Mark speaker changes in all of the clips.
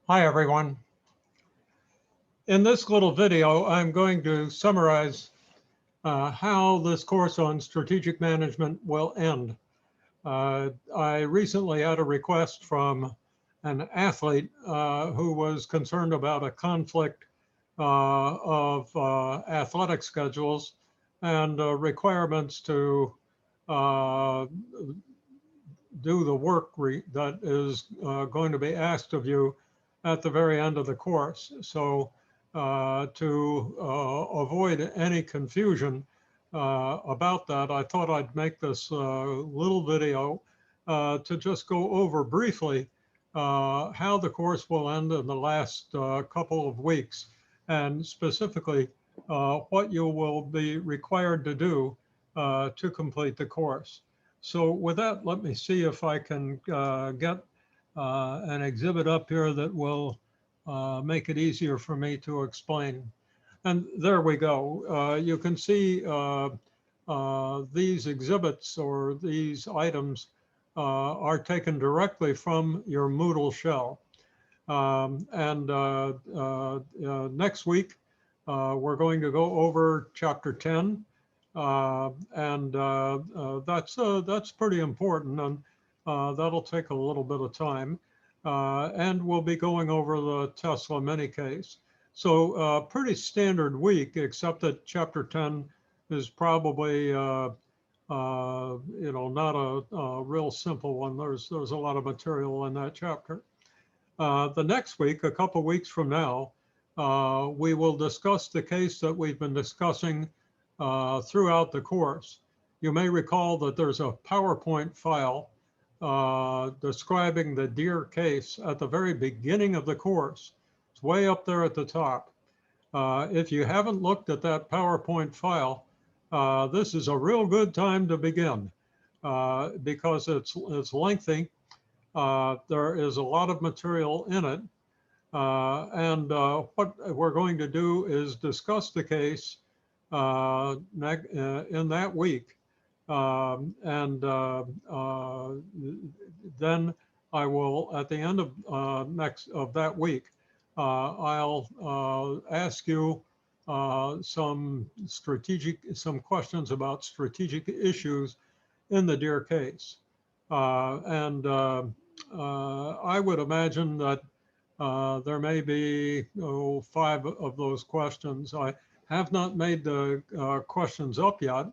Speaker 1: Hi, everyone. In this little video, I'm going to summarize how this course on strategic management will end. I recently had a request from an athlete who was concerned about a conflict of athletic schedules and requirements to uh, do the work that is going to be asked of you at the very end of the course. So to avoid any confusion about that, I thought I'd make this little video to just go over briefly how the course will end in the last couple of weeks, and specifically what you will be required to do to complete the course. So with that, let me see if I can get an exhibit up here that will make it easier for me to explain. And there we go. You can see these exhibits or these items are taken directly from your Moodle shell. Next week, we're going to go over chapter 10. That's pretty important, and that'll take a little bit of time. And we'll be going over the Tesla mini case. So pretty standard week, except that chapter 10 is probably not a real simple one. There's a lot of material in that chapter. The next week, a couple weeks from now, we will discuss the case that we've been discussing throughout the course. You may recall that there's a PowerPoint file describing the deer case at the very beginning of the course. It's way up there at the top. If you haven't looked at that PowerPoint file, this is a real good time to begin because it's lengthy. There is a lot of material in it. What we're going to do is discuss the case in that week. Then I will, at the end of that week, I'll ask you some questions about strategic issues in the deer case. I would imagine that there may be 5 of those questions. I have not made the questions up yet,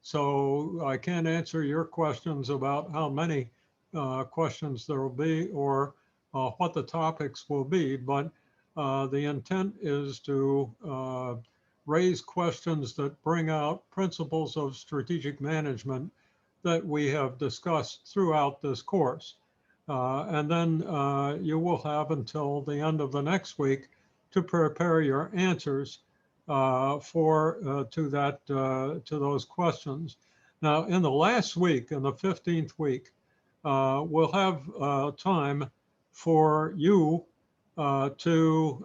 Speaker 1: so I can't answer your questions about how many questions there will be or what the topics will be, but the intent is to raise questions that bring out principles of strategic management that we have discussed throughout this course. And then you will have until the end of the next week to prepare your answers to those questions. Now, in the last week, in the 15th week, we'll have time for you to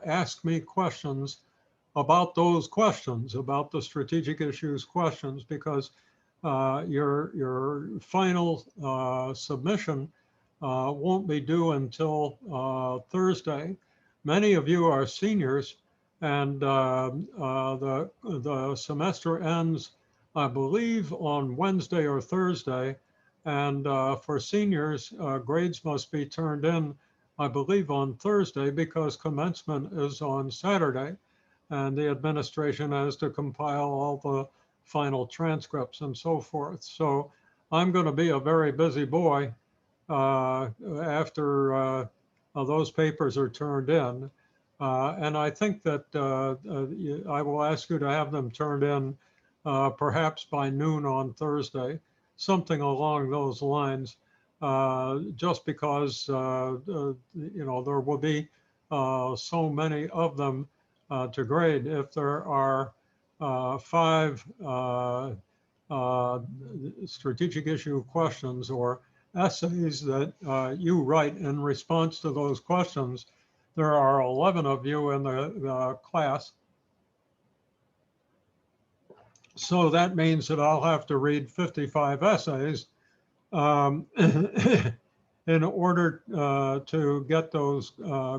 Speaker 1: ask me questions about those questions, about the strategic issues questions, because your final submission won't be due until Thursday. Many of you are seniors, and the semester ends, I believe, on Wednesday or Thursday. And for seniors, grades must be turned in, I believe, on Thursday because commencement is on Saturday, and the administration has to compile all the final transcripts and so forth. So I'm going to be a very busy boy after those papers are turned in. And I think that I will ask you to have them turned in perhaps by noon on Thursday, something along those lines, just because, there will be so many of them to grade. If there are 5 strategic issue questions or essays that you write in response to those questions, there are 11 of you in the class. So that means that I'll have to read 55 essays. in order to get those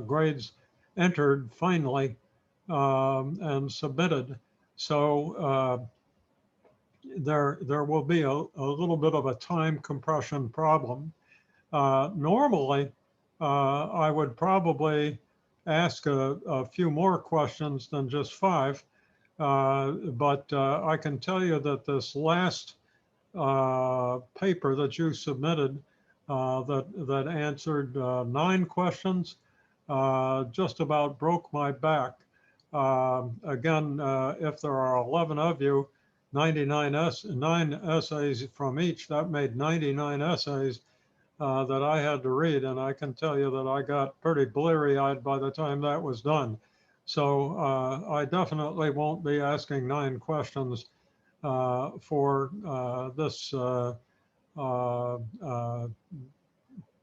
Speaker 1: grades entered finally and submitted. So there will be a little bit of a time compression problem. Normally, I would probably ask a few more questions than just 5, but I can tell you that this last paper that you submitted that answered 9 questions just about broke my back. Again, if there are 11 of you, 9 essays from each, that made 99 essays that I had to read. And I can tell you that I got pretty bleary-eyed by the time that was done. So I definitely won't be asking 9 questions for this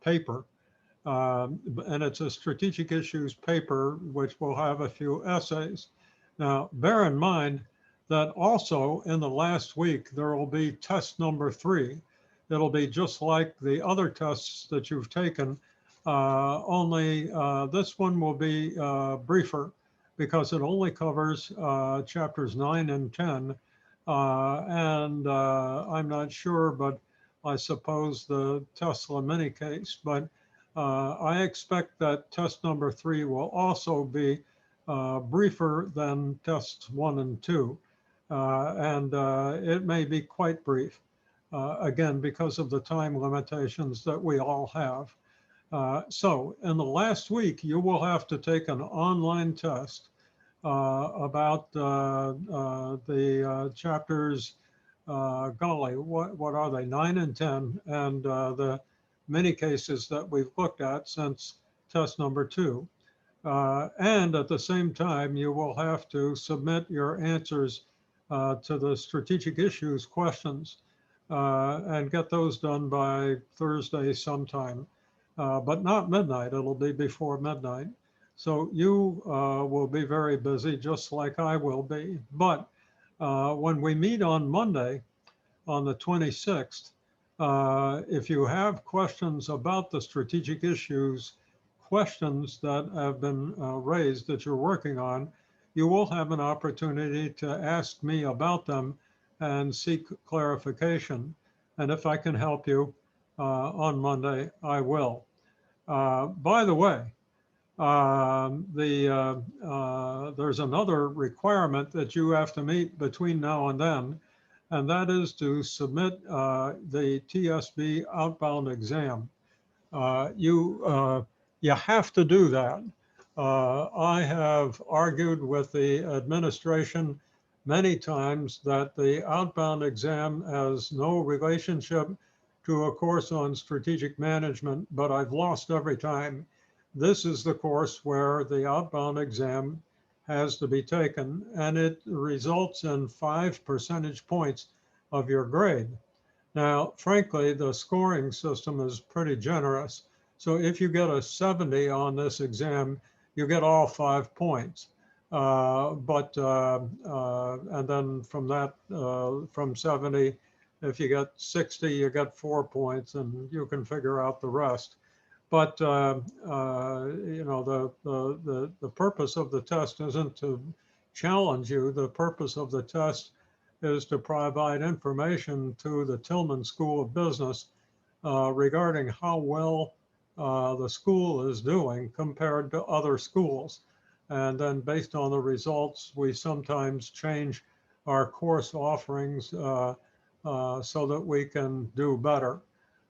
Speaker 1: paper. And it's a strategic issues paper, which will have a few essays. Now, bear in mind that also in the last week, there will be test number 3. It'll be just like the other tests that you've taken, only this one will be briefer because it only covers chapters 9 and 10. And I'm not sure, but I suppose the Tesla mini case, but I expect that test number 3 will also be briefer than tests 1 and 2. And it may be quite brief, again, because of the time limitations that we all have. So in the last week, you will have to take an online test about the chapters, golly, what are they, 9 and 10, and the many cases that we've looked at since test number 2. And at the same time, you will have to submit your answers to the strategic issues questions and get those done by Thursday sometime, but not midnight. It'll be before midnight. So you will be very busy, just like I will be. But when we meet on Monday, on the 26th, if you have questions about the strategic issues, questions that have been raised that you're working on, you will have an opportunity to ask me about them and seek clarification. And if I can help you on Monday, I will. By the way, there's another requirement that you have to meet between now and then, and that is to submit the TSB outbound exam. You have to do that. I have argued with the administration many times that the outbound exam has no relationship to a course on strategic management, but I've lost every time. This is the course where the outbound exam has to be taken, and it results in 5 percentage points of your grade. Now, frankly, the scoring system is pretty generous. So if you get a 70 on this exam, you get all 5 points. And then from that, from 70, if you get 60, you get 4 points, and you can figure out the rest. But you know, the purpose of the test isn't to challenge you. The purpose of the test is to provide information to the Tillman School of Business regarding how well the school is doing compared to other schools. And then based on the results, we sometimes change our course offerings so that we can do better.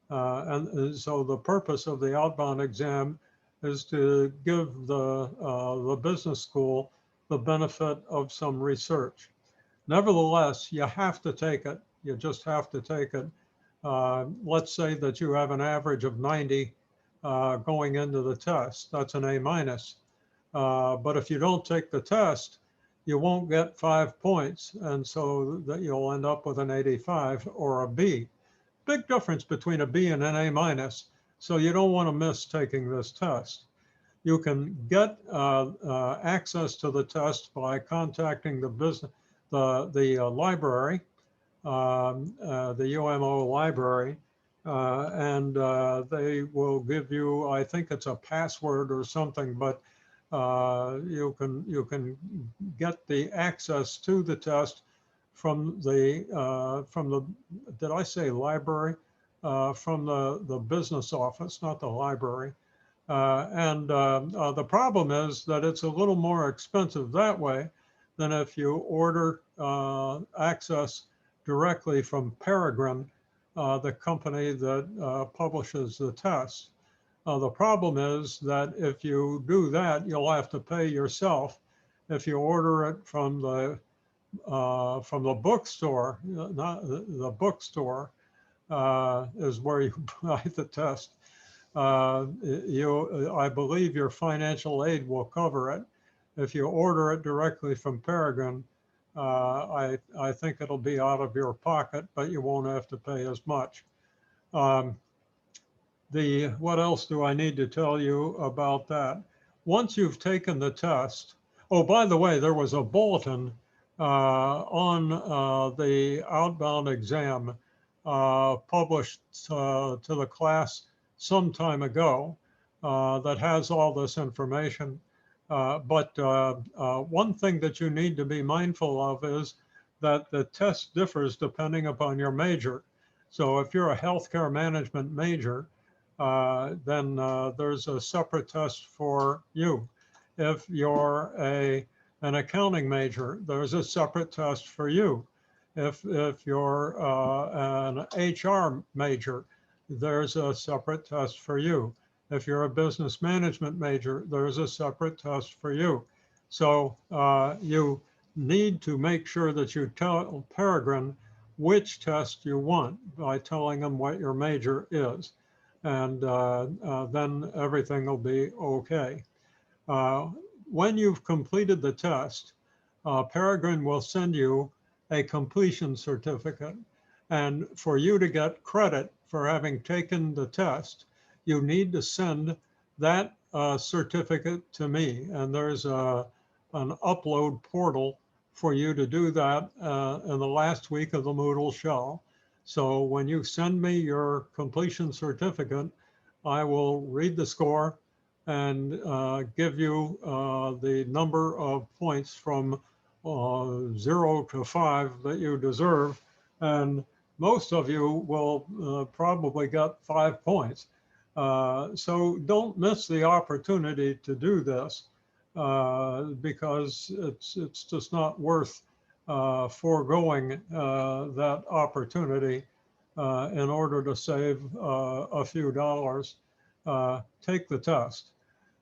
Speaker 1: And so the purpose of the outbound exam is to give the business school the benefit of some research. Nevertheless, you have to take it. You just have to take it. Let's say that you have an average of 90 going into the test. That's an A minus. But if you don't take the test, you won't get 5 points. And so that you'll end up with an 85 or a B. Big difference between a B and an A minus. So you don't want to miss taking this test. You can get access to the test by contacting the library, the UMO library, and they will give you, I think it's a password or something, but you can get the access to the test from the did I say library? From the business office, not the library. And the problem is that it's a little more expensive that way than if you order access directly from Peregrine, the company that publishes the test. The problem is that if you do that, you'll have to pay yourself. If you order it from the bookstore, not the bookstore is where you buy the test. I believe your financial aid will cover it. If you order it directly from Peregrine, I think it'll be out of your pocket, but you won't have to pay as much. Um, what else do I need to tell you about that? Once you've taken the test, oh, by the way, there was a bulletin on the outbound exam published to the class some time ago that has all this information. But one thing that you need to be mindful of is that the test differs depending upon your major. So if you're a healthcare management major, then there's a separate test for you. If you're an accounting major, there's a separate test for you. If you're an HR major, there's a separate test for you. If you're a business management major, there's a separate test for you. So you need to make sure that you tell Peregrine which test you want by telling them what your major is. And then everything will be okay. When you've completed the test, Peregrine will send you a completion certificate. And for you to get credit for having taken the test, you need to send that certificate to me. And there's an upload portal for you to do that in the last week of the Moodle show. So when you send me your completion certificate, I will read the score and give you the number of points from 0 to 5 that you deserve. And most of you will probably get 5 points. So don't miss the opportunity to do this because it's just not worth foregoing that opportunity in order to save a few dollars. Take the test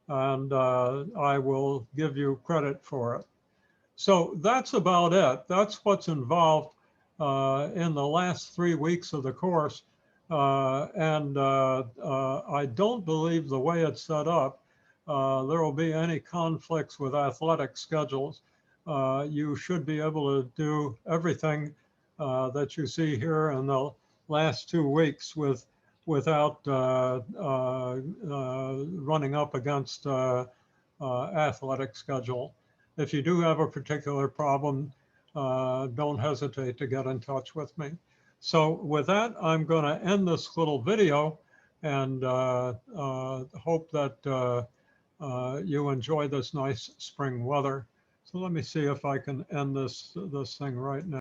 Speaker 1: and I will give you credit for it. So that's about it. That's what's involved in the last 3 weeks of the course. I don't believe the way it's set up, there will be any conflicts with athletic schedules. You should be able to do everything that you see here in the last 2 weeks without running up against athletic schedule. If you do have a particular problem, don't hesitate to get in touch with me. So with that, I'm going to end this little video and hope that you enjoy this nice spring weather. So let me see if I can end this thing right now.